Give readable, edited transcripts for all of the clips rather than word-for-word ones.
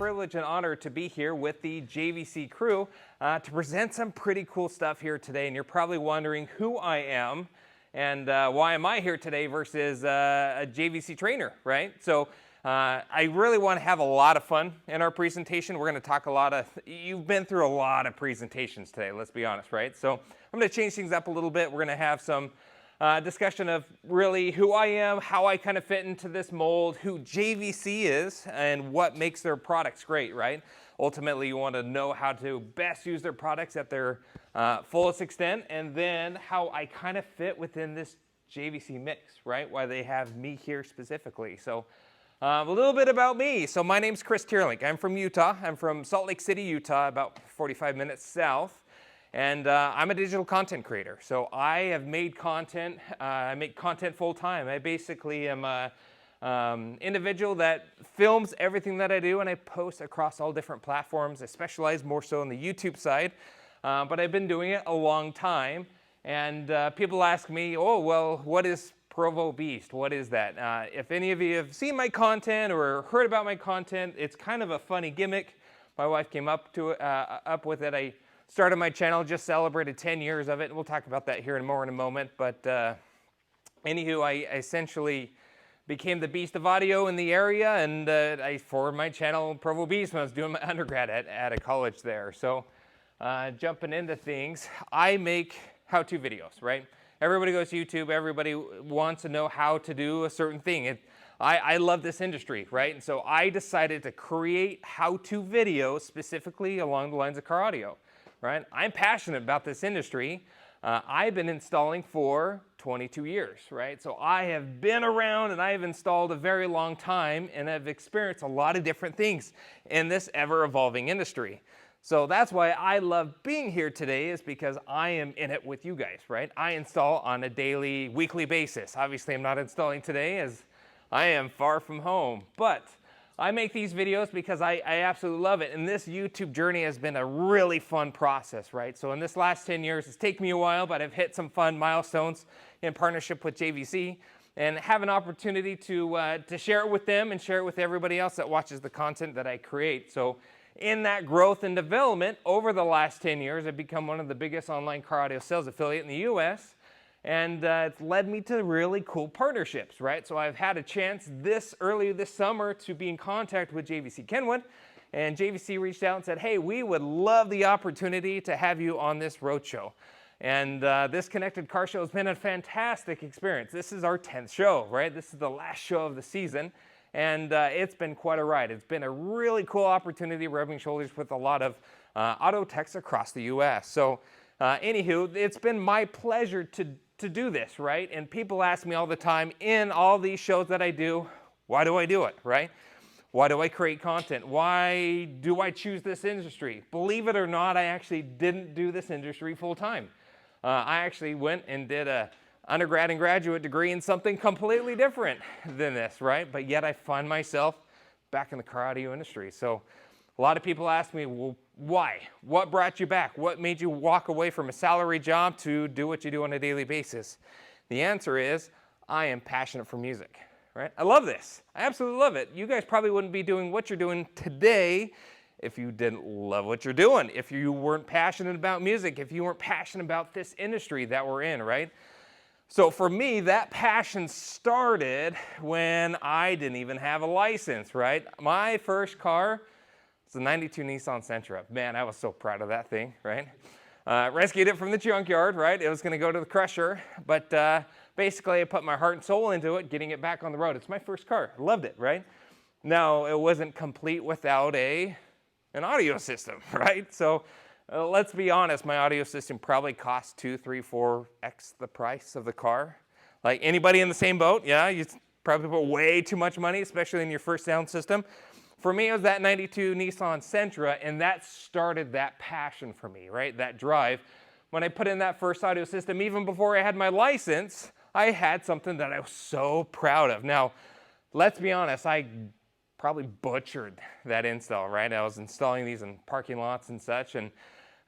privilege and honor to be here with the JVC crew to present some pretty cool stuff here today. And you're probably wondering who I am and why am I here today versus a JVC trainer, right? So I really want to have a lot of fun in our presentation. We're going to talk a lot of, you've been through a lot of presentations today, let's be honest, right? So I'm going to change things up a little bit. We're going to have some discussion of really who I am, how I kind of fit into this mold, who JVC is, and what makes their products great, right? Ultimately, you want to know how to best use their products at their fullest extent, and then how I kind of fit within this JVC mix, right? Why they have me here specifically. So a little bit about me. So my name's Chris Tierlink. I'm from Utah. I'm from Salt Lake City, Utah, about 45 minutes south. And I'm a digital content creator. So I have made content. I make content full time. I basically am a individual that films everything that I do, and I post across all different platforms. I specialize more so on the YouTube side, but I've been doing it a long time. And people ask me, oh, well, what is Provo Beast? What is that? If any of you have seen my content or heard about my content, it's kind of a funny gimmick. My wife came up with it. I started my channel, just celebrated 10 years of it, and we'll talk about that here in a moment. But anywho, I essentially became the beast of audio in the area, and I formed my channel, Provo Beast, when I was doing my undergrad at a college there. So jumping into things, I make how-to videos, right? Everybody goes to YouTube, everybody wants to know how to do a certain thing. I love this industry, right? And so I decided to create how-to videos specifically along the lines of car audio. Right? I'm passionate about this industry. I've been installing for 22 years, right? So I have been around and I have installed a very long time, and I've experienced a lot of different things in this ever-evolving industry. So that's why I love being here today, is because I am in it with you guys, right? I install on a daily, weekly basis. Obviously, I'm not installing today as I am far from home, but I make these videos because I absolutely love it. And this YouTube journey has been a really fun process, right? So in this last 10 years, it's taken me a while, but I've hit some fun milestones in partnership with JVC and have an opportunity to share it with them and share it with everybody else that watches the content that I create. So in that growth and development over the last 10 years, I've become one of the biggest online car audio sales affiliate in the US. And it's led me to really cool partnerships, right? So I've had a chance earlier this summer to be in contact with JVC Kenwood, and JVC reached out and said, hey, we would love the opportunity to have you on this Roadshow. And this Connected Car Show has been a fantastic experience. This is our 10th show, right? This is the last show of the season, and it's been quite a ride. It's been a really cool opportunity, rubbing shoulders with a lot of Autotechs across the US. So anywho, it's been my pleasure to do this, right? And people ask me all the time in all these shows that I do, why do I do it, right? Why do I create content? Why do I choose this industry? Believe it or not, I actually didn't do this industry full time. I actually went and did a undergrad and graduate degree in something completely different than this, right? But yet I find myself back in the car audio industry. So a lot of people ask me, well, why? What brought you back? What made you walk away from a salary job to do what you do on a daily basis? The answer is, I am passionate for music, right? I love this. I absolutely love it. You guys probably wouldn't be doing what you're doing today if you didn't love what you're doing, if you weren't passionate about music, if you weren't passionate about this industry that we're in, right? So for me, that passion started when I didn't even have a license, right? My first car, it's a 92 Nissan Sentra. Man, I was so proud of that thing, right? Rescued it from the junkyard, right? It was going to go to the crusher, but basically I put my heart and soul into it, getting it back on the road. It's my first car. I loved it, right? Now, it wasn't complete without an audio system, right? So let's be honest, my audio system probably cost 2, 3, 4x the price of the car. Like anybody in the same boat? Yeah, you probably put way too much money, especially in your first sound system. For me, it was that 92 Nissan Sentra, and that started that passion for me, right? That drive. When I put in that first audio system, even before I had my license, I had something that I was so proud of. Now, let's be honest, I probably butchered that install, right? I was installing these in parking lots and such, and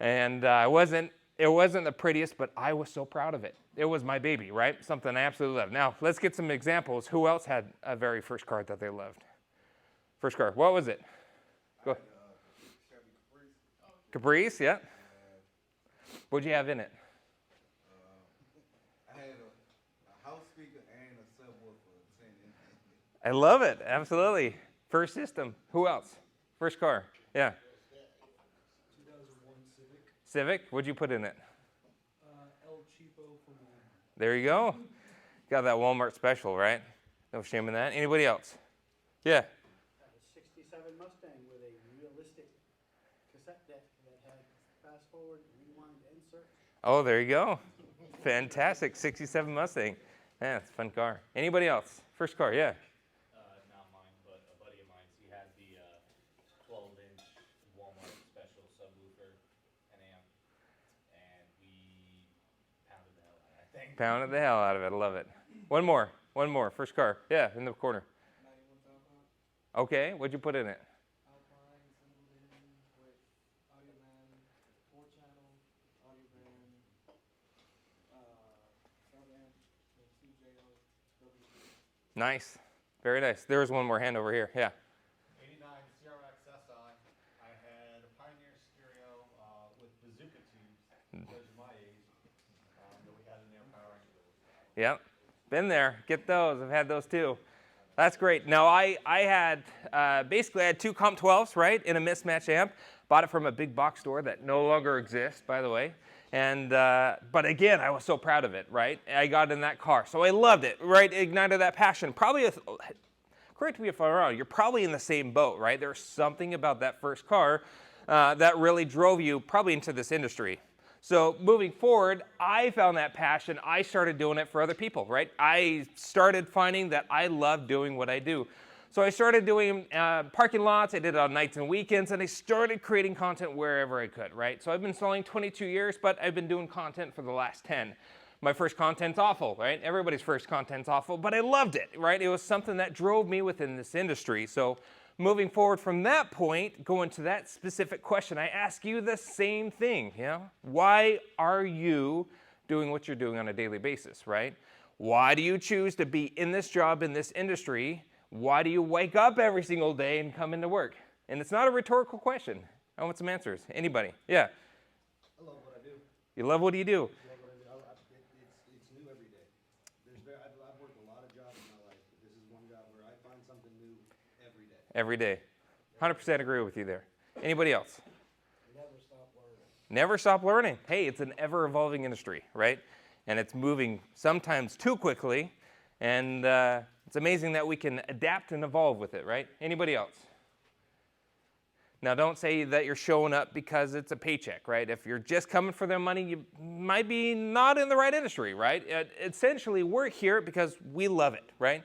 it wasn't the prettiest, but I was so proud of it. It was my baby, right? Something I absolutely loved. Now, let's get some examples. Who else had a very first car that they loved? First car, what was it? Go Caprice, yeah. What'd you have in it? I had a house speaker and a subwoofer. I love it. Absolutely. First system. Who else? First car. Yeah. 2001 Civic. Civic. What'd you put in it? El Cheapo from Walmart. There you go. Got that Walmart special, right? No shame in that. Anybody else? Yeah. A 67 Mustang with a realistic cassette deck that had fast forward, rewind, insert. Oh, there you go. Fantastic. 67 Mustang. Yeah, it's a fun car. Anybody else? First car, yeah. Not mine, but a buddy of mine. He had the 12-inch Walmart special subwoofer and amp, and we pounded the hell out of that thing. Pounded the hell out of it. I love it. One more. One more. First car. Yeah, in the corner. 91 Alpine. Okay, what'd you put in it? Alpine assembled in with audio van, 4-channel, audio van, sub amp, and 2JO WC. Nice. Very nice. There was one more hand over here. Yeah. 89 CRX SI. I had a Pioneer stereo with bazooka tubes, because of my age, that we had in there powering. Yep. Been there. Get those. I've had those too. That's great. Now, I had, basically I had two Comp 12s, right, in a mismatch amp. Bought it from a big box store that no longer exists, by the way. And, but again, I was so proud of it, right? I got in that car. So I loved it, right? Ignited that passion. Probably, correct me if I'm wrong, you're probably in the same boat, right? There's something about that first car that really drove you probably into this industry. So moving forward, I found that passion. I started doing it for other people, right? I started finding that I love doing what I do. So I started doing parking lots. I did it on nights and weekends, and I started creating content wherever I could, right? So I've been selling 22 years, but I've been doing content for the last 10. My first content's awful, right? Everybody's first content's awful, but I loved it, right? It was something that drove me within this industry. So moving forward from that point, going to that specific question, I ask you the same thing, you know? Why are you doing what you're doing on a daily basis, right? Why do you choose to be in this job, in this industry? Why do you wake up every single day and come into work? And it's not a rhetorical question. I want some answers. Anybody? Yeah. I love what I do. You love what you do? I love what I do. It's new every day. I've worked a lot of jobs in my life, but this is one job where I find something new every day. Every day. 100% agree with you there. Anybody else? Never stop learning. Never stop learning. Hey, it's an ever-evolving industry, right? And it's moving sometimes too quickly, and it's amazing that we can adapt and evolve with it, right? Anybody else? Now, don't say that you're showing up because it's a paycheck, right? If you're just coming for their money, you might be not in the right industry, right? Essentially, we're here because we love it, right?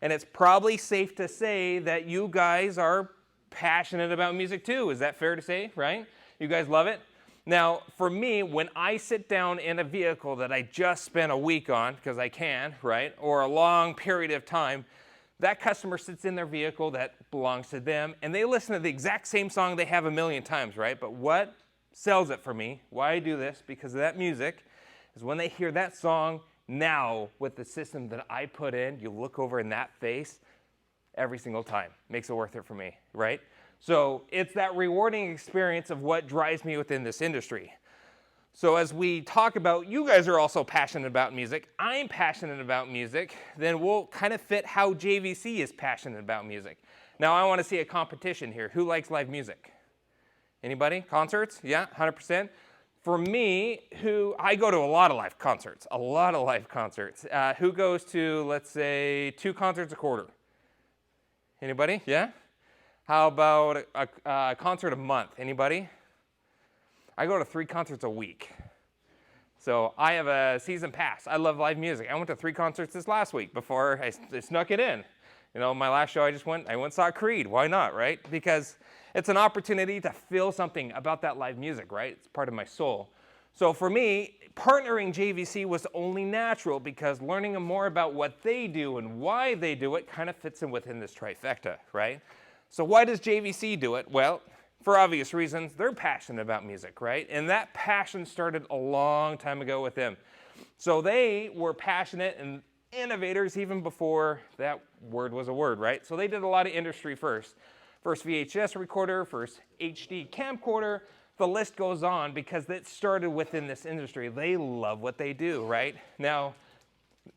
And it's probably safe to say that you guys are passionate about music too. Is that fair to say, right? You guys love it? Now, for me, when I sit down in a vehicle that I just spent a week on, because I can, right, or a long period of time, that customer sits in their vehicle that belongs to them, and they listen to the exact same song they have a million times, right? But what sells it for me, why I do this, because of that music, is when they hear that song now with the system that I put in, you look over in that face every single time. Makes it worth it for me, right? So it's that rewarding experience of what drives me within this industry. So as we talk about, you guys are also passionate about music, I'm passionate about music, then we'll kind of fit how JVC is passionate about music. Now I want to see a competition here. Who likes live music? Anybody? Concerts? Yeah, 100%. For me, I go to a lot of live concerts, who goes to, let's say, 2 concerts a quarter? Anybody? Yeah? How about a concert a month? Anybody? I go to 3 concerts a week. So I have a season pass. I love live music. I went to 3 concerts this last week before I snuck it in. You know, my last show I went and saw Creed. Why not, right? Because it's an opportunity to feel something about that live music, right? It's part of my soul. So for me, partnering JVC was only natural because learning more about what they do and why they do it kind of fits in within this trifecta, right? So why does JVC do it? Well, for obvious reasons, they're passionate about music, right? And that passion started a long time ago with them. So they were passionate and innovators even before that word was a word, right? So they did a lot of industry first. First VHS recorder, first HD camcorder, The list goes on because it started within this industry. They love what they do, right? Now,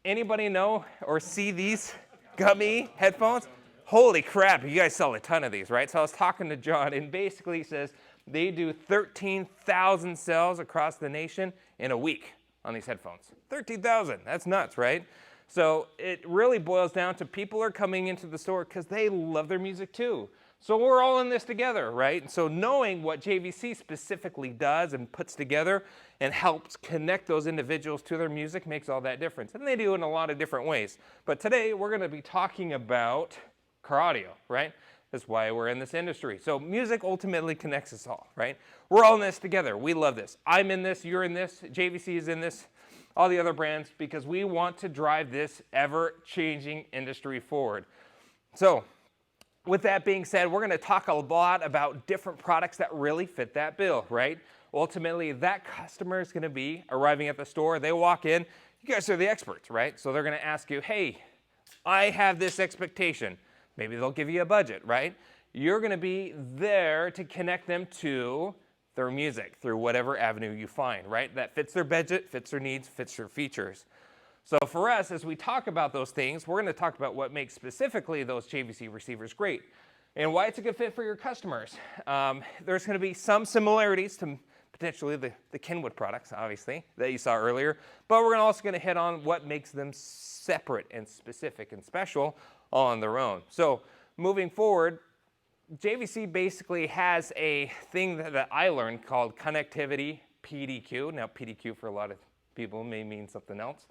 anybody know or see these gummy headphones? Holy crap, you guys sell a ton of these, right? So I was talking to John, and basically he says they do 13,000 sales across the nation in a week on these headphones. 13,000, that's nuts, right? So it really boils down to people are coming into the store because they love their music too. So we're all in this together, right? And so knowing what JVC specifically does and puts together and helps connect those individuals to their music makes all that difference. And they do it in a lot of different ways. But today we're going to be talking about car audio, right? That's why we're in this industry. So music ultimately connects us all, right? We're all in this together. We love this. I'm in this, you're in this, JVC is in this, all the other brands, because we want to drive this ever-changing industry forward. So with that being said, we're going to talk a lot about different products that really fit that bill, right? Ultimately, that customer is going to be arriving at the store. They walk in. You guys are the experts, right? So they're going to ask you, hey, I have this expectation. Maybe they'll give you a budget, right? You're going to be there to connect them to their music through whatever avenue you find, right? That fits their budget, fits their needs, fits their features. So for us, as we talk about those things, we're going to talk about what makes specifically those JVC receivers great and why it's a good fit for your customers. There's going to be some similarities to potentially the Kenwood products, obviously, that you saw earlier, but we're also going to hit on what makes them separate and specific and special on their own. So moving forward, JVC basically has a thing that I learned called connectivity PDQ. Now PDQ for a lot of people may mean something else.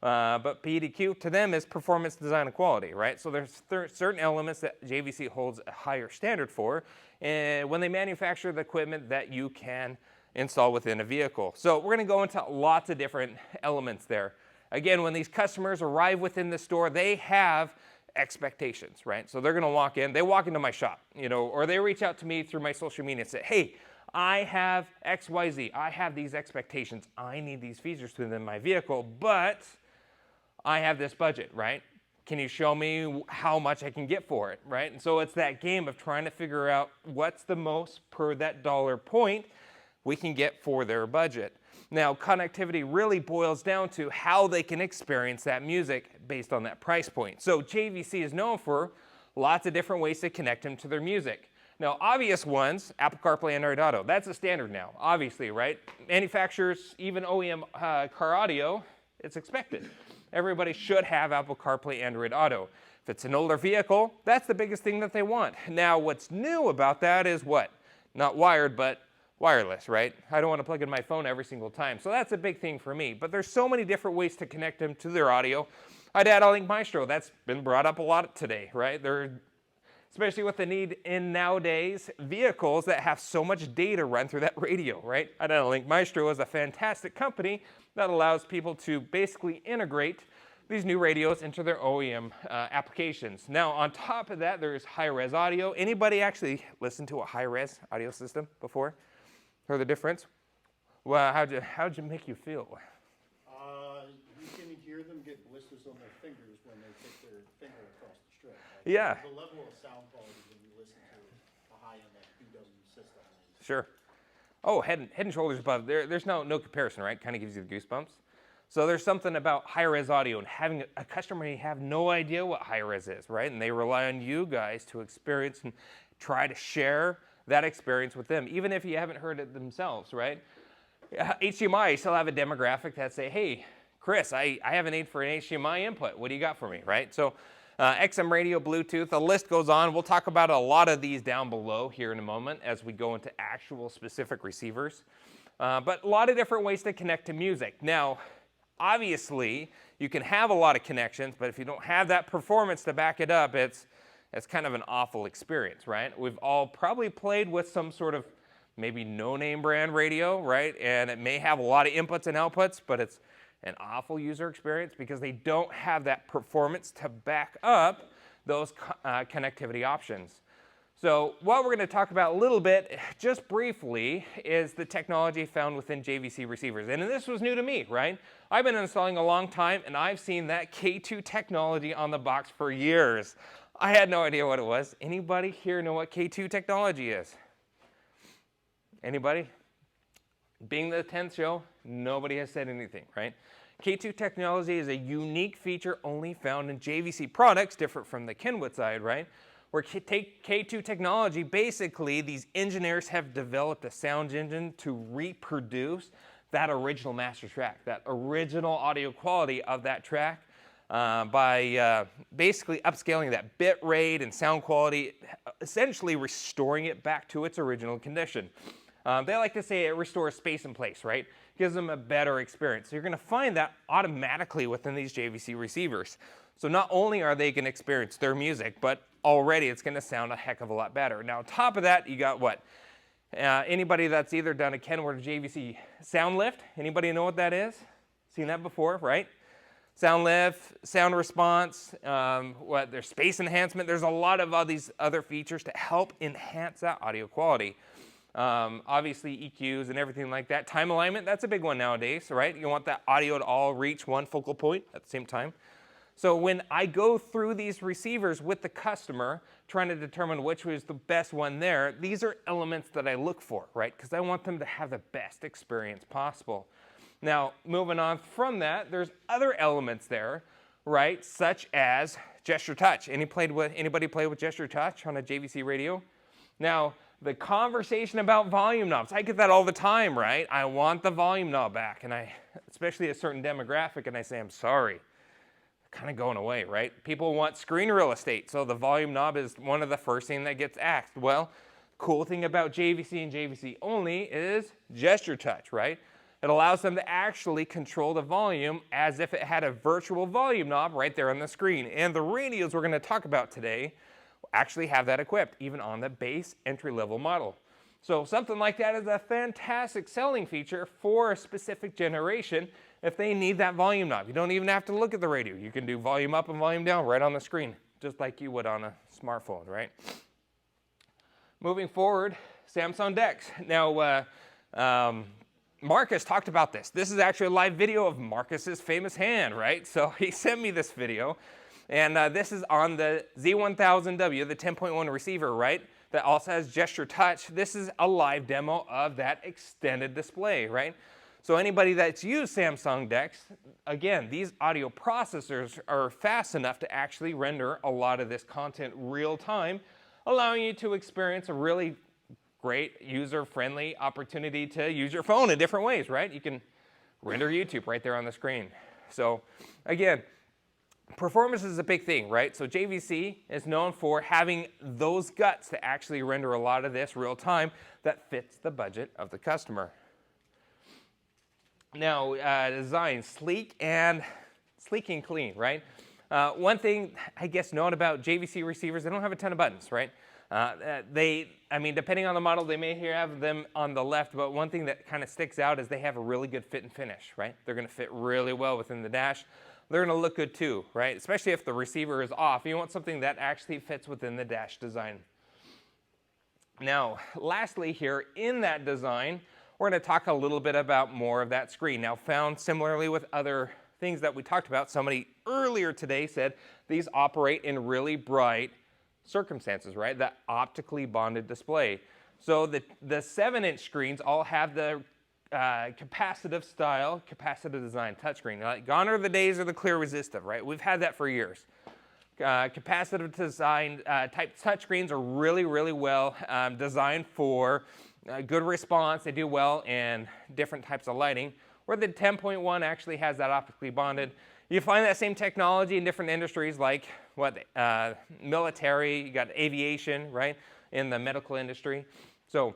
But PDQ to them is performance, design, and quality, right? So there's certain elements that JVC holds a higher standard for when they manufacture the equipment that you can install within a vehicle. So we're going to go into lots of different elements there. Again, when these customers arrive within the store, they have expectations, right? So they're going to walk in, they walk into my shop, or they reach out to me through my social media and say, hey, I have XYZ, I have these expectations, I need these features within my vehicle, but I have this budget, right? Can you show me how much I can get for it, right? And so it's that game of trying to figure out what's the most per that dollar point we can get for their budget. Now, connectivity really boils down to how they can experience that music based on that price point. So JVC is known for lots of different ways to connect them to their music. Now, obvious ones, Apple CarPlay, Android Auto. That's a standard now, obviously, right? Manufacturers, even OEM car audio, it's expected. Everybody should have Apple CarPlay, Android Auto. If it's an older vehicle, that's the biggest thing that they want. Now, what's new about that is what? Not wired, but wireless, right? I don't want to plug in my phone every single time. So that's a big thing for me. But there's so many different ways to connect them to their audio. I'd add Link Maestro. That's been brought up a lot today, right? Especially with the need in nowadays vehicles that have so much data run through that radio, right? I'd add Link Maestro is a fantastic company that allows people to basically integrate these new radios into their OEM applications. Now, on top of that, there's high-res audio. Anybody actually listened to a high-res audio system before? Heard the difference? Well, how'd you make you feel? You can hear them get blisters on their fingers when they take their finger across the strip. Yeah. The level of sound quality when you listen to a high-end BW system is Sure. Oh, head and shoulders above. There's no comparison, right? Kind of gives you the goosebumps. So there's something about high-res audio and having a customer may have no idea what high-res is, right? And they rely on you guys to experience and try to share that experience with them, even if you haven't heard it themselves, right? HDMI still have a demographic that say, hey, Chris, I have a need for an HDMI input. What do you got for me, right? So XM radio, Bluetooth, the list goes on. We'll talk about a lot of these down below here in a moment as we go into actual specific receivers. But a lot of different ways to connect to music. Now, obviously, you can have a lot of connections, but if you don't have that performance to back it up, it's kind of an awful experience, right? We've all probably played with some sort of maybe no-name brand radio, right? And it may have a lot of inputs and outputs, but it's an awful user experience because they don't have that performance to back up those connectivity options. So what we're going to talk about a little bit, just briefly, is the technology found within JVC receivers. And this was new to me, right? I've been installing a long time, and I've seen that K2 technology on the box for years. I had no idea what it was. Anybody here know what K2 technology is? Anybody? Being the 10th show, nobody has said anything, right? K2 technology is a unique feature only found in JVC products, different from the Kenwood side, right? Where K2 technology, basically, these engineers have developed a sound engine to reproduce that original master track, that original audio quality of that track by basically upscaling that bit rate and sound quality, essentially restoring it back to its original condition. They like to say it restores space and place, right? Gives them a better experience. So you're going to find that automatically within these JVC receivers. So not only are they going to experience their music, but already it's going to sound a heck of a lot better. Now, on top of that, you got what? Anybody that's either done a Kenwood or JVC sound lift, anybody know what that is? Seen that before, right? Sound lift, sound response, there's space enhancement. There's a lot of all these other features to help enhance that audio quality. Obviously EQs and everything like that. Time alignment, that's a big one nowadays, right? You want that audio to all reach one focal point at the same time. So when I go through these receivers with the customer, trying to determine which was the best one there, these are elements that I look for, right? Because I want them to have the best experience possible. Now, moving on from that, there's other elements there, right? Such as gesture touch. Anybody play with gesture touch on a JVC radio? Now, the conversation about volume knobs, I get that all the time, right? I want the volume knob back, and especially a certain demographic, and I say, I'm sorry. Kind of going away, right? People want screen real estate, so the volume knob is one of the first thing that gets asked. Well, cool thing about JVC and JVC only is gesture touch, right? It allows them to actually control the volume as if it had a virtual volume knob right there on the screen. And the radios we're going to talk about today actually have that equipped, even on the base entry-level model. So something like that is a fantastic selling feature for a specific generation if they need that volume knob. You don't even have to look at the radio. You can do volume up and volume down right on the screen, just like you would on a smartphone, right? Moving forward, Samsung DeX. Now, Marcus talked about this. This is actually a live video of Marcus's famous hand, right? So he sent me this video, and this is on the Z1000W, the 10.1 receiver, right? That also has gesture touch. This is a live demo of that extended display, right? So anybody that's used Samsung DeX, again, these audio processors are fast enough to actually render a lot of this content real time, allowing you to experience a really great user-friendly opportunity to use your phone in different ways, right? You can render YouTube right there on the screen. So again, performance is a big thing, right? So JVC is known for having those guts to actually render a lot of this real time that fits the budget of the customer. Now, design, sleek and clean, right? One thing I guess known about JVC receivers, they don't have a ton of buttons, right? Depending on the model, they may have them on the left, but one thing that kind of sticks out is they have a really good fit and finish, right? They're going to fit really well within the dash. They're going to look good too, right? Especially if the receiver is off. You want something that actually fits within the dash design. Now, lastly here, in that design, we're going to talk a little bit about more of that screen. Now, found similarly with other things that we talked about, somebody earlier today said these operate in really bright circumstances, right? That optically bonded display. So the 7-inch screens all have the capacitive design touchscreen. Like, gone are the days of the clear resistive, right? We've had that for years. Capacitive design type touchscreens are really, really well designed for good response. They do well in different types of lighting, where the 10.1 actually has that optically bonded. You find that same technology in different industries like military, you got aviation, right, in the medical industry. So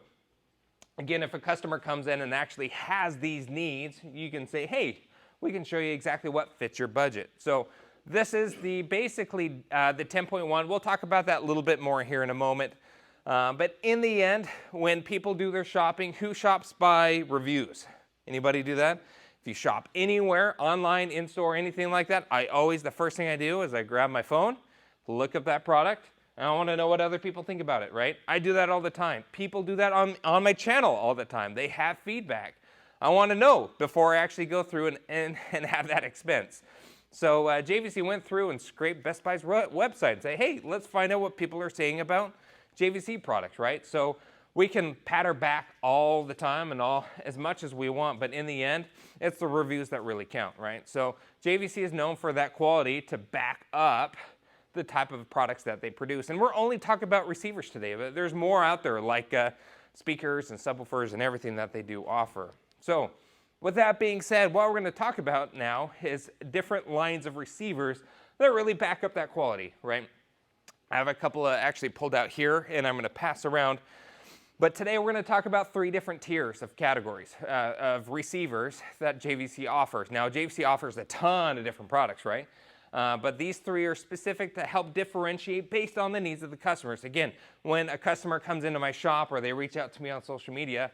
again, if a customer comes in and actually has these needs, you can say, hey, we can show you exactly what fits your budget. So this is basically the 10.1. We'll talk about that a little bit more here in a moment. But in the end, when people do their shopping, who shops by reviews? Anybody do that? If you shop anywhere, online, in-store, anything like that, the first thing I do is I grab my phone, look up that product, and I want to know what other people think about it, right? I do that all the time. People do that on my channel all the time. They have feedback. I want to know before I actually go through and have that expense. So JVC went through and scraped Best Buy's website and say, hey, let's find out what people are saying about JVC products, right? So we can patter back all the time and all as much as we want, but in the end, it's the reviews that really count, right? So JVC is known for that quality to back up the type of products that they produce. And we're only talking about receivers today, but there's more out there like speakers and subwoofers and everything that they do offer. So with that being said, what we're going to talk about now is different lines of receivers that really back up that quality, right? I have a couple of actually pulled out here, and I'm going to pass around. But today we're going to talk about 3 different tiers of categories of receivers that JVC offers. Now, JVC offers a ton of different products, right? But these 3 are specific to help differentiate based on the needs of the customers. Again, when a customer comes into my shop or they reach out to me on social media,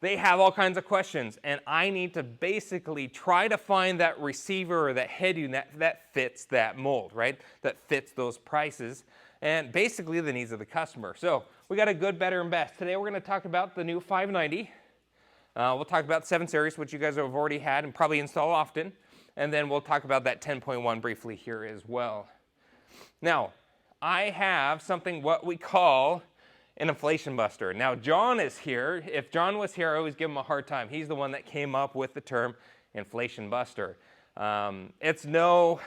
they have all kinds of questions, and I need to basically try to find that receiver or that head unit that fits that mold, right? That fits those prices and basically the needs of the customer. So we got a good, better, and best. Today we're going to talk about the new 590. We'll talk about 7 series, which you guys have already had and probably install often. And then we'll talk about that 10.1 briefly here as well. Now, I have something what we call an inflation buster. Now, John is here. If John was here, I always give him a hard time. He's the one that came up with the term inflation buster. It's no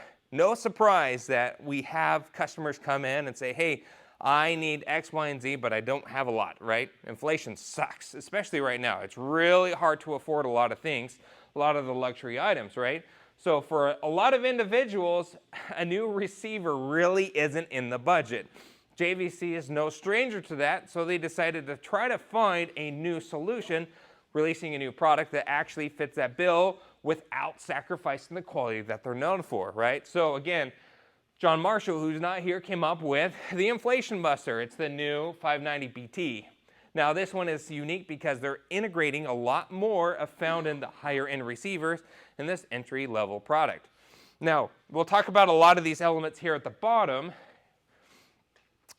surprise that we have customers come in and say, hey, I need X, Y, and Z, but I don't have a lot, right? Inflation sucks, especially right now. It's really hard to afford a lot of things, a lot of the luxury items, right? So for a lot of individuals, a new receiver really isn't in the budget. JVC is no stranger to that, so they decided to try to find a new solution, releasing a new product that actually fits that bill without sacrificing the quality that they're known for, right? So again, John Marshall, who's not here, came up with the inflation buster. It's the new 590 BT. Now this one is unique because they're integrating a lot more of found in the higher end receivers in this entry level product. Now we'll talk about a lot of these elements here at the bottom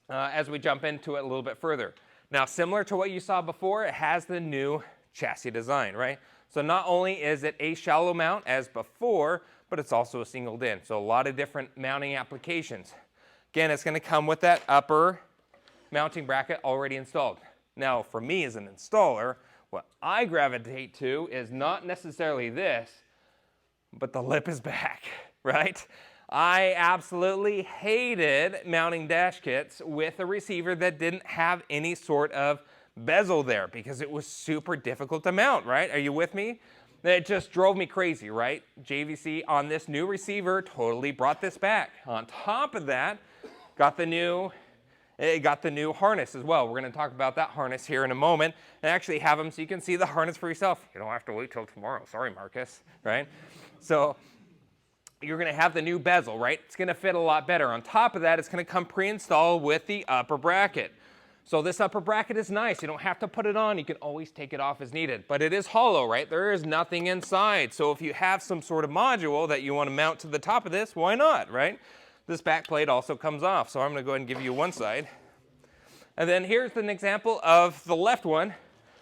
as we jump into it a little bit further. Now similar to what you saw before, it has the new chassis design, right? So not only is it a shallow mount as before, but it's also a single din. So a lot of different mounting applications. Again, it's going to come with that upper mounting bracket already installed. Now, for me as an installer, what I gravitate to is not necessarily this, but the lip is back, right? I absolutely hated mounting dash kits with a receiver that didn't have any sort of bezel there because it was super difficult to mount, right? Are you with me? It just drove me crazy, right? JVC on this new receiver totally brought this back. On top of that, it got the new harness as well. We're going to talk about that harness here in a moment and actually have them so you can see the harness for yourself. You don't have to wait till tomorrow. Sorry, Marcus, right? So you're going to have the new bezel, right? It's going to fit a lot better. On top of that, it's going to come pre-installed with the upper bracket. So this upper bracket is nice. You don't have to put it on. You can always take it off as needed. But it is hollow, right? There is nothing inside. So if you have some sort of module that you want to mount to the top of this, why not, right? This back plate also comes off. So I'm going to go ahead and give you one side. And then here's an example of the left one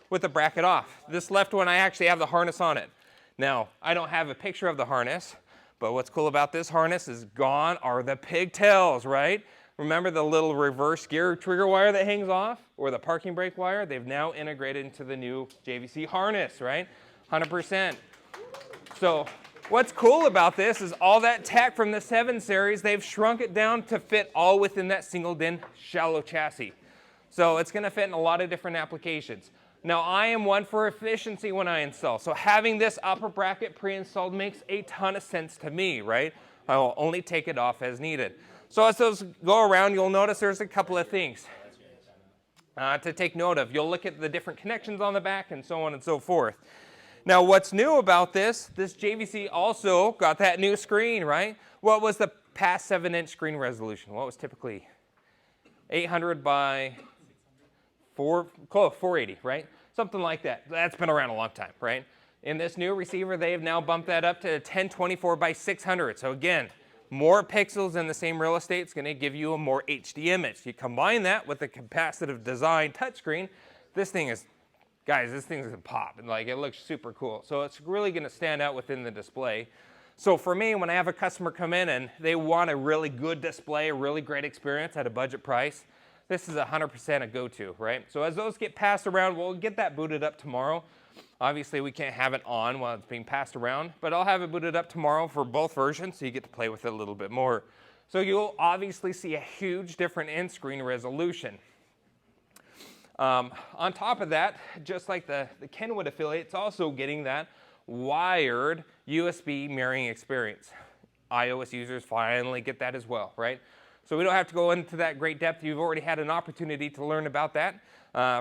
with the bracket off. This left one, I actually have the harness on it. Now, I don't have a picture of the harness, but what's cool about this harness is gone are the pigtails, right? Remember the little reverse gear trigger wire that hangs off or the parking brake wire? They've now integrated into the new JVC harness, right? 100%. So what's cool about this is all that tech from the 7 series, they've shrunk it down to fit all within that single din shallow chassis. So it's going to fit in a lot of different applications. Now I am one for efficiency when I install. So having this upper bracket pre-installed makes a ton of sense to me, right? I will only take it off as needed. So as those go around, you'll notice there's a couple of things to take note of. You'll look at the different connections on the back and so on and so forth. Now what's new about this JVC also got that new screen, right? What was the past 7-inch screen resolution? What was typically 800 by 480, right? Something like that. That's been around a long time, right? In this new receiver, they've now bumped that up to 1024 by 600. So again, more pixels in the same real estate is going to give you a more HD image. You combine that with the capacitive design touchscreen, this thing is, guys, this thing's going to pop. And like, it looks super cool. So it's really going to stand out within the display. So for me, when I have a customer come in and they want a really good display, a really great experience at a budget price, this is 100% a go-to, right? So as those get passed around, we'll get that booted up tomorrow. Obviously, we can't have it on while it's being passed around, but I'll have it booted up tomorrow for both versions so you get to play with it a little bit more. So you'll obviously see a huge difference in screen resolution. On top of that, just like the Kenwood affiliate, it's also getting that wired USB mirroring experience. iOS users finally get that as well, right? So we don't have to go into that great depth. You've already had an opportunity to learn about that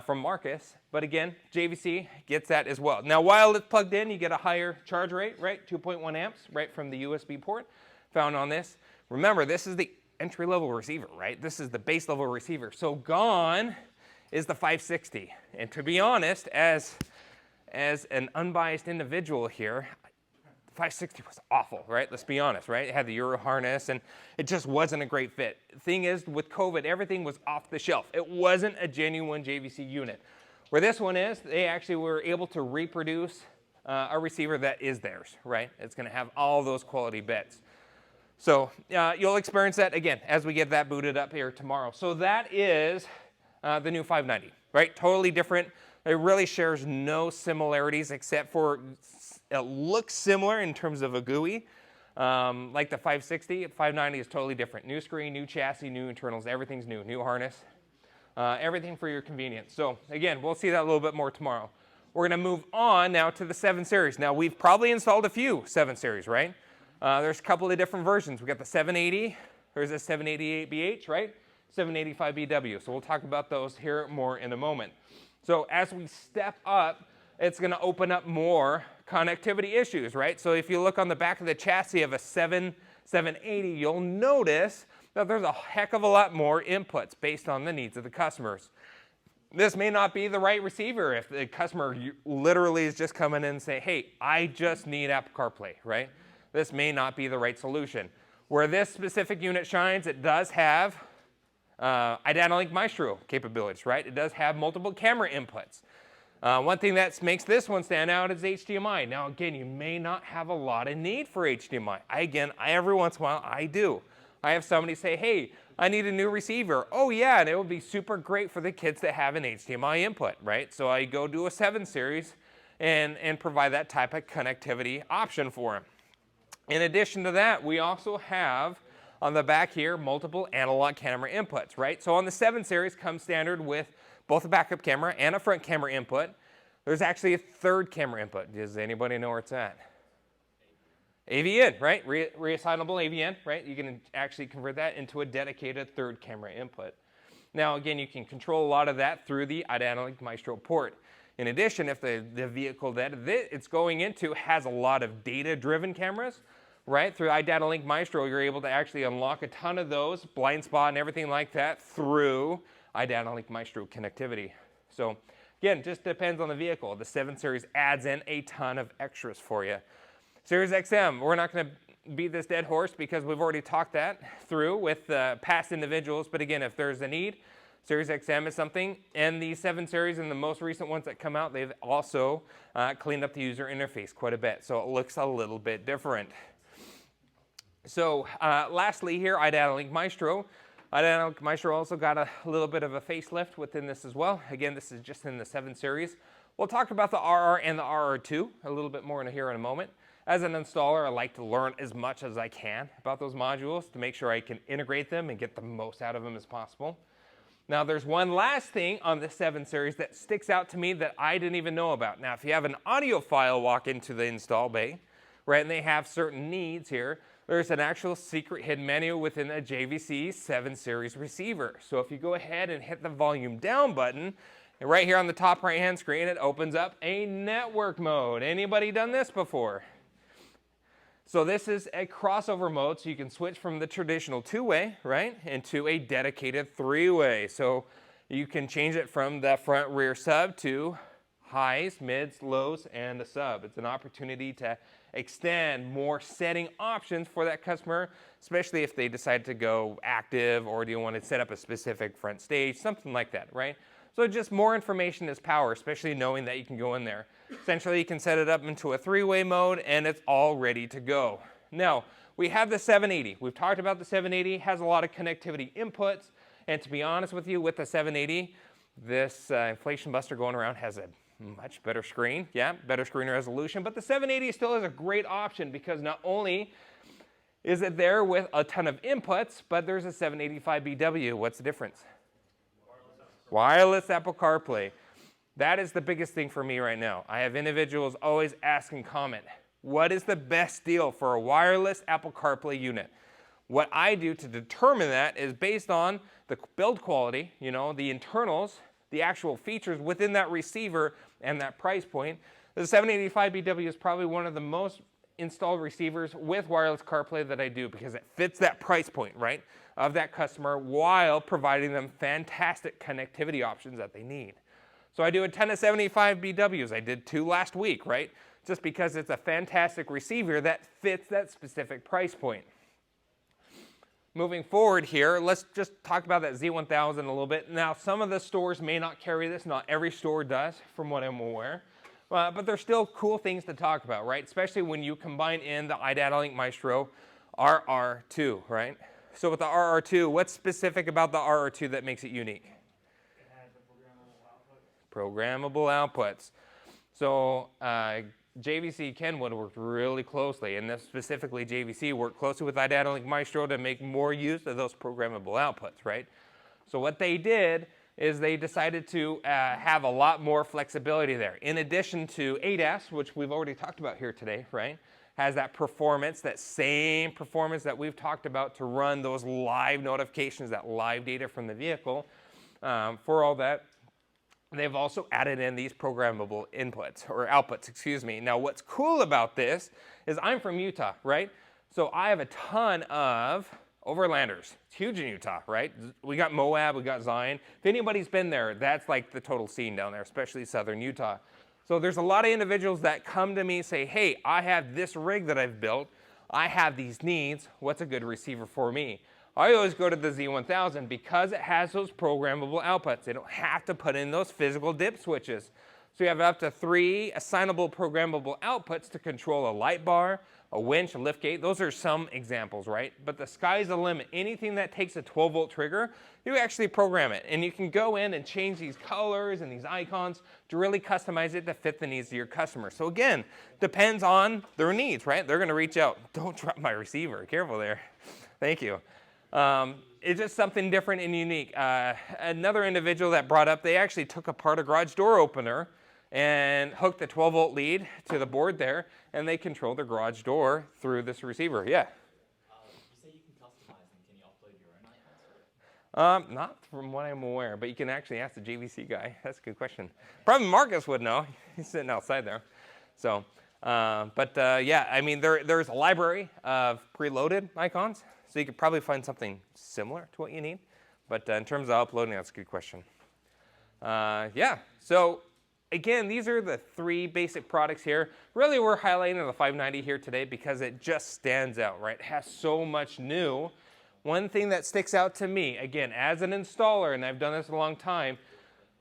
from Marcus. But again, JVC gets that as well. Now, while it's plugged in, you get a higher charge rate, right? 2.1 amps, right from the USB port found on this. Remember, this is the entry-level receiver, right? This is the base-level receiver. So gone is the 560. And to be honest, as an unbiased individual here, 560 was awful, right? Let's be honest, right? It had the Euro harness, and it just wasn't a great fit. The thing is, with COVID, everything was off the shelf. It wasn't a genuine JVC unit. Where this one is, they actually were able to reproduce a receiver that is theirs, right? It's going to have all those quality bits. So you'll experience that, again, as we get that booted up here tomorrow. So that is the new 590, right? Totally different. It really shares no similarities except for it looks similar in terms of a GUI. Like the 560, 590 is totally different. New screen, new chassis, new internals, everything's new. New harness, everything for your convenience. So again, we'll see that a little bit more tomorrow. We're going to move on now to the 7 Series. Now, we've probably installed a few 7 Series, right? There's a couple of different versions. We've got the 780, there's a 788BH, right? 785BW. So we'll talk about those here more in a moment. So as we step up, it's going to open up more connectivity issues, right? So if you look on the back of the chassis of a 780, you'll notice that there's a heck of a lot more inputs based on the needs of the customers. This may not be the right receiver if the customer literally is just coming in and saying, hey, I just need Apple CarPlay, right? This may not be the right solution. Where this specific unit shines, it does have Identilink Maestro capabilities, right? It does have multiple camera inputs. One thing that makes this one stand out is HDMI. Now, again, you may not have a lot of need for HDMI. Every once in a while, I do. I have somebody say, hey, I need a new receiver. Oh, yeah, and it would be super great for the kids that have an HDMI input, right? So I go do a 7 Series and provide that type of connectivity option for them. In addition to that, we also have on the back here multiple analog camera inputs, right? So on the 7 Series comes standard with both a backup camera and a front camera input. There's actually a third camera input. Does anybody know where it's at? AVN, right? Reassignable AVN, right? You can actually convert that into a dedicated third camera input. Now, again, you can control a lot of that through the Identilink Maestro port. In addition, if the vehicle that it's going into has a lot of data-driven cameras, right? Through Identilink Maestro, you're able to actually unlock a ton of those, blind spot and everything like that through Identilink Maestro connectivity. So again, just depends on the vehicle. The 7 Series adds in a ton of extras for you. Series XM, we're not going to beat this dead horse because we've already talked that through with past individuals. But again, if there's a need, Series XM is something. And the 7 Series and the most recent ones that come out, they've also cleaned up the user interface quite a bit. So it looks a little bit different. So lastly here, Identilink Maestro. Identilink Maestro also got a little bit of a facelift within this as well. Again, this is just in the 7 Series. We'll talk about the RR and the RR2 a little bit more here in a moment. As an installer, I like to learn as much as I can about those modules to make sure I can integrate them and get the most out of them as possible. Now, there's one last thing on the 7 Series that sticks out to me that I didn't even know about. Now, if you have an audiophile walk into the install bay, right, and they have certain needs here, there's an actual secret hidden menu within a JVC 7 Series receiver. So if you go ahead and hit the volume down button, and right here on the top right-hand screen, it opens up a network mode. Anybody done this before? So this is a crossover mode, so you can switch from the traditional 2-way, right, into a dedicated 3-way. So you can change it from the front rear sub to highs, mids, lows, and the sub. It's an opportunity to extend more setting options for that customer, especially if they decide to go active or do you want to set up a specific front stage, something like that, right? So just more information is power, especially knowing that you can go in there. Essentially, you can set it up into a 3-way mode and it's all ready to go. Now, we have the 780. We've talked about the 780, has a lot of connectivity inputs. And to be honest with you, with the 780, this Inflation Buster going around has a much better screen. Yeah, better screen resolution. But the 780 still is a great option because not only is it there with a ton of inputs, but there's a 785BW. What's the difference? Wireless Apple CarPlay. That is the biggest thing for me right now. I have individuals always ask and comment, what is the best deal for a wireless Apple CarPlay unit? What I do to determine that is based on the build quality, you know, the internals, the actual features within that receiver and that price point. The 785BW is probably one of the most installed receivers with wireless CarPlay that I do because it fits that price point, right, of that customer while providing them fantastic connectivity options that they need. So I do a ton of 785BWs. I did 2 last week, right, just because it's a fantastic receiver that fits that specific price point. Moving forward here, let's just talk about that Z1000 a little bit. Now, some of the stores may not carry this. Not every store does, from what I'm aware. But there's still cool things to talk about, right? Especially when you combine in the iData-Link Maestro RR2, right? So with the RR2, what's specific about the RR2 that makes it unique? It has a programmable output. Programmable outputs. So JVC Kenwood worked really closely, and this specifically JVC worked closely with iData-Link Maestro to make more use of those programmable outputs, right? So what they did is they decided to have a lot more flexibility there. In addition to ADAS, which we've already talked about here today, right? Has that performance, that same performance that we've talked about to run those live notifications, that live data from the vehicle. For all that, they've also added in these programmable inputs, or outputs, excuse me. Now what's cool about this is I'm from Utah, right? So I have a ton of overlanders. It's huge in Utah, right? We got Moab, we got Zion. If anybody's been there, that's like the total scene down there, especially southern Utah. So there's a lot of individuals that come to me and say, hey, I have this rig that I've built. I have these needs. What's a good receiver for me? I always go to the Z1000 because it has those programmable outputs. They don't have to put in those physical dip switches. So you have up to 3 assignable programmable outputs to control a light bar, a winch, a lift gate. Those are some examples, right? But the sky's the limit. Anything that takes a 12-volt trigger, you actually program it. And you can go in and change these colors and these icons to really customize it to fit the needs of your customer. So again, depends on their needs, right? They're going to reach out. Don't drop my receiver. Careful there. Thank you. It's just something different and unique. Another individual that brought up, they actually took apart a garage door opener and hooked the 12-volt lead to the board there, and they control the garage door through this receiver. Yeah? You say you can customize them. Can you upload your own icons? Not from what I'm aware, but you can actually ask the JVC guy. That's a good question. Probably Marcus would know. He's sitting outside there. So, yeah, I mean, there's a library of preloaded icons, so you could probably find something similar to what you need. But in terms of uploading, that's a good question. Yeah, so again, these are the 3 basic products here. Really, we're highlighting the 590 here today because it just stands out, right? It has so much new. One thing that sticks out to me, again, as an installer, and I've done this a long time,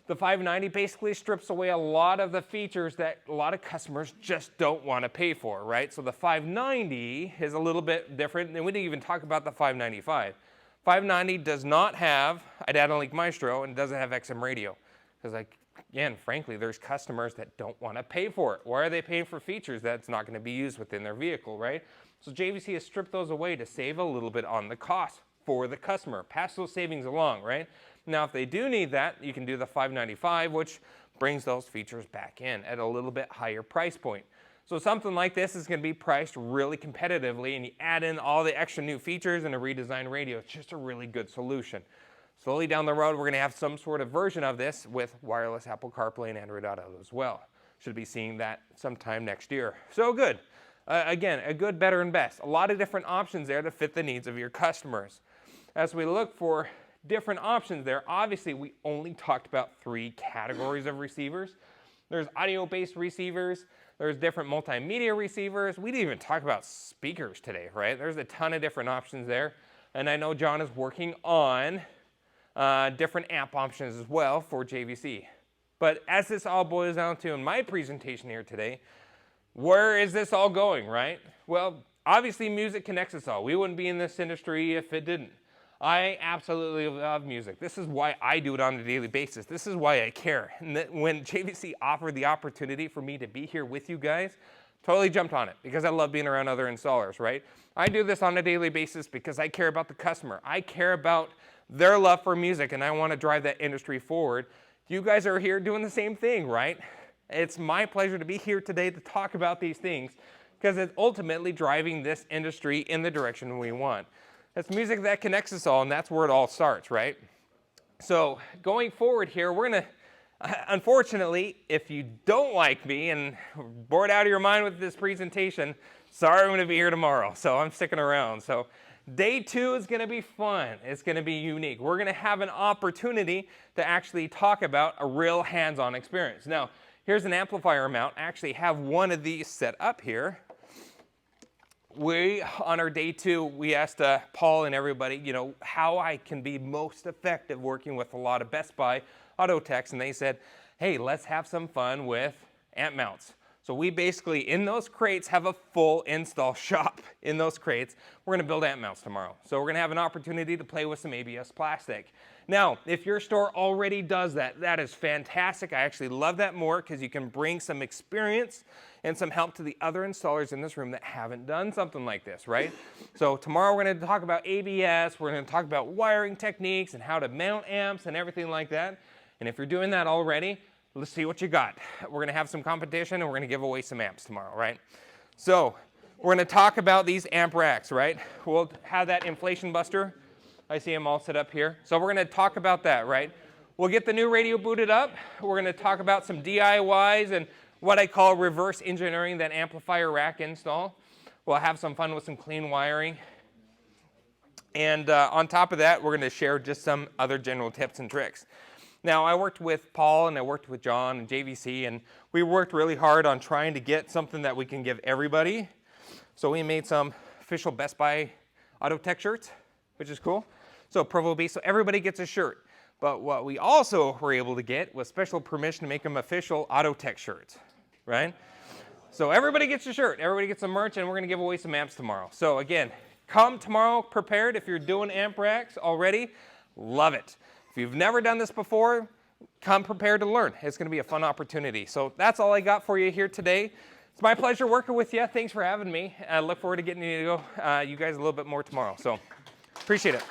the 590 basically strips away a lot of the features that a lot of customers just don't want to pay for, right? So the 590 is a little bit different, and we didn't even talk about the 595. 590 does not have iData-Link Maestro and doesn't have XM radio. Because, like, again, frankly, there's customers that don't want to pay for it. Why are they paying for features that's not going to be used within their vehicle, right? So JVC has stripped those away to save a little bit on the cost for the customer. Pass those savings along, right? Now, if they do need that, you can do the 595, which brings those features back in at a little bit higher price point. So something like this is going to be priced really competitively, and you add in all the extra new features and a redesigned radio. It's just a really good solution. Slowly down the road, we're going to have some sort of version of this with wireless Apple CarPlay and Android Auto as well. Should be seeing that sometime next year. So good. Again, a good, better, and best. A lot of different options there to fit the needs of your customers. As we look for different options there, obviously we only talked about 3 categories of receivers. There's audio-based receivers. There's different multimedia receivers. We didn't even talk about speakers today, right? There's a ton of different options there. And I know John is working on different amp options as well for JVC. But as this all boils down to in my presentation here today, where is this all going, right? Well, obviously music connects us all. We wouldn't be in this industry if it didn't. I absolutely love music. This is why I do it on a daily basis. This is why I care. And that when JVC offered the opportunity for me to be here with you guys, totally jumped on it because I love being around other installers, right? I do this on a daily basis because I care about the customer. I care about their love for music, and I want to drive that industry forward. You guys are here doing the same thing, right? It's my pleasure to be here today to talk about these things because it's ultimately driving this industry in the direction we want. It's music that connects us all, and that's where it all starts, right? So going forward here, we're going to, unfortunately, if you don't like me and bored out of your mind with this presentation, sorry, I'm going to be here tomorrow, so I'm sticking around. So day 2 is going to be fun. It's going to be unique. We're going to have an opportunity to actually talk about a real hands-on experience. Now, here's an amplifier mount. I actually have one of these set up here. On our day 2, we asked Paul and everybody, you know, how I can be most effective working with a lot of Best Buy Autotechs, and they said, hey, let's have some fun with amp mounts. So we basically, in those crates, have a full install shop in those crates. We're going to build amp mounts tomorrow. So we're going to have an opportunity to play with some ABS plastic. Now, if your store already does that, that is fantastic. I actually love that more because you can bring some experience and some help to the other installers in this room that haven't done something like this, right? So tomorrow we're going to talk about ABS. We're going to talk about wiring techniques and how to mount amps and everything like that. And if you're doing that already, let's see what you got. We're going to have some competition and we're going to give away some amps tomorrow, right? So we're going to talk about these amp racks, right? We'll have that inflation buster. I see them all set up here. So we're going to talk about that, right? We'll get the new radio booted up. We're going to talk about some DIYs and what I call reverse engineering that amplifier rack install. We'll have some fun with some clean wiring. And on top of that, we're going to share just some other general tips and tricks. Now, I worked with Paul and I worked with John and JVC, and we worked really hard on trying to get something that we can give everybody. So we made some official Best Buy Autotech shirts, which is cool. So Provo Base, so everybody gets a shirt. But what we also were able to get was special permission to make them official Autotech shirts, right? So everybody gets a shirt, everybody gets some merch, and we're gonna give away some amps tomorrow. So again, come tomorrow prepared. If you're doing amp racks already, love it. If you've never done this before, come prepared to learn. It's going to be a fun opportunity. So that's all I got for you here today. It's my pleasure working with you. Thanks for having me. I look forward to getting to know you guys a little bit more tomorrow. So appreciate it.